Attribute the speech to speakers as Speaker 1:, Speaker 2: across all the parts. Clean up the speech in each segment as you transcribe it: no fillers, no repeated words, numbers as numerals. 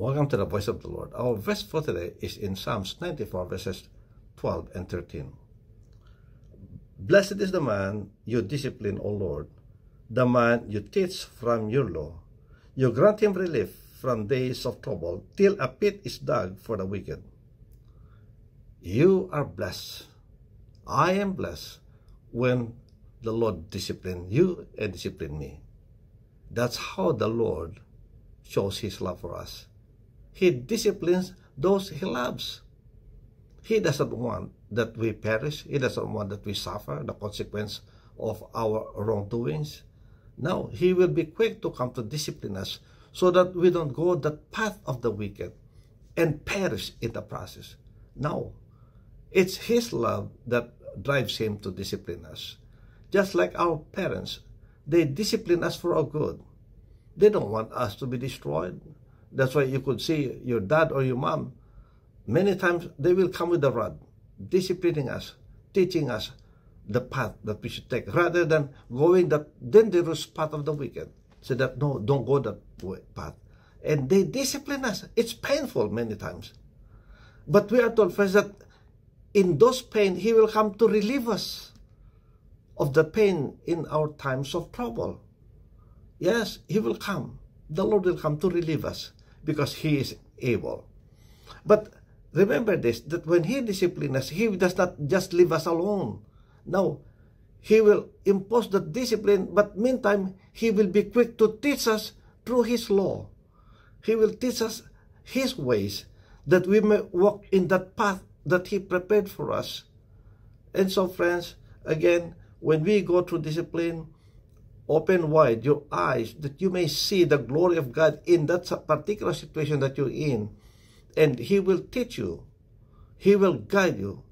Speaker 1: Welcome to the Voice of the Lord. Our verse for today is in Psalms 94, verses 12 and 13. Blessed is the man you discipline, O Lord, the man you teach from your law. You grant him relief from days of trouble, till a pit is dug for the wicked. You are blessed. I am blessed when the Lord discipline you and discipline me. That's how the Lord shows his love for us. He disciplines those he loves. He doesn't want that we perish. He doesn't want that we suffer the consequence of our wrongdoings. No, he will be quick to come to discipline us so that we don't go the path of the wicked and perish in the process. No, it's his love that drives him to discipline us. Just like our parents, they discipline us for our good. They don't want us to be destroyed. That's why you could see your dad or your mom, many times they will come with a rod, disciplining us, teaching us the path that we should take, rather than going the dangerous path of the wicked. Say that, no, don't go that path. And they discipline us. It's painful many times. But we are told first that in those pain, he will come to relieve us of the pain in our times of trouble. Yes, he will come. The Lord will come to relieve us because he is able. But remember this, that when he disciplines us, he does not just leave us alone. No, he will impose the discipline, but meantime, he will be quick to teach us through his law. He will teach us his ways, that we may walk in that path that he prepared for us. And so, friends, again, when we go through discipline, open wide your eyes that you may see the glory of God in that particular situation that you're in. And he will teach you. He will guide you,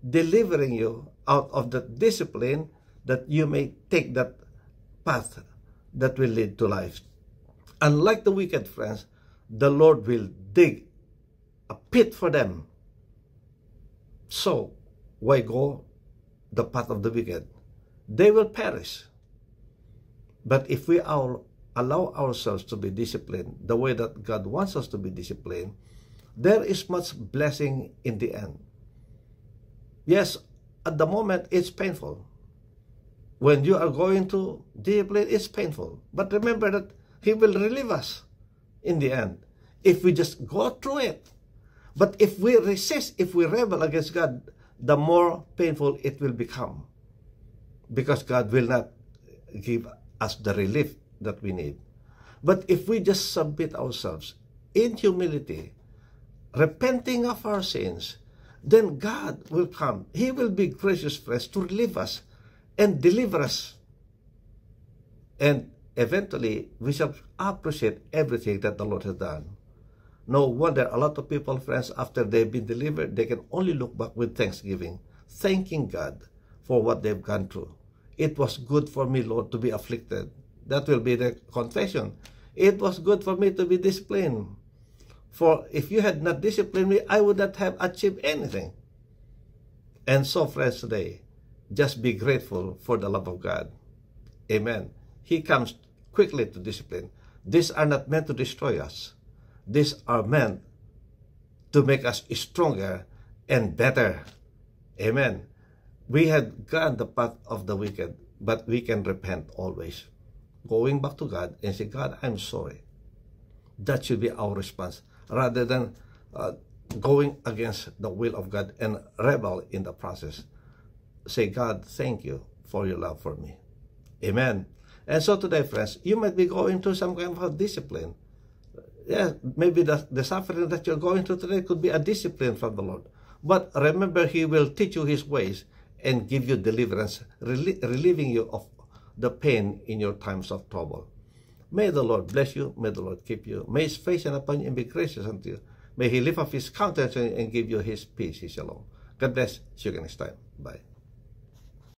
Speaker 1: delivering you out of the discipline that you may take that path that will lead to life. Unlike the wicked, friends, the Lord will dig a pit for them. So, why go the path of the wicked? They will perish. But if we allow ourselves to be disciplined the way that God wants us to be disciplined, there is much blessing in the end. Yes, at the moment, it's painful. When you are going to discipline, it's painful. But remember that he will relieve us in the end if we just go through it. But if we resist, if we rebel against God, the more painful it will become. Because God will not give us the relief that we need. But if we just submit ourselves in humility, repenting of our sins, then God will come. He will be gracious for us to relieve us and deliver us. And eventually, we shall appreciate everything that the Lord has done. No wonder a lot of people, friends, after they've been delivered, they can only look back with thanksgiving, thanking God for what they've gone through. It was good for me, Lord, to be afflicted. That will be the confession. It was good for me to be disciplined. For if you had not disciplined me, I would not have achieved anything. And so, friends, today, just be grateful for the love of God. Amen. He comes quickly to discipline. These are not meant to destroy us. These are meant to make us stronger and better. Amen. We had gone the path of the wicked, but we can repent always. Going back to God and say, God, I'm sorry. That should be our response, rather than going against the will of God and rebel in the process. Say, God, thank you for your love for me. Amen. And so today, friends, you might be going through some kind of discipline. Yeah, maybe the suffering that you're going through today could be a discipline from the Lord. But remember, he will teach you his ways and give you deliverance, relieving you of the pain in your times of trouble. May the Lord bless you. May the Lord keep you. May his face shine upon you and be gracious unto you. May he lift up his countenance and give you his peace, his shalom. God bless. See you again next time. Bye.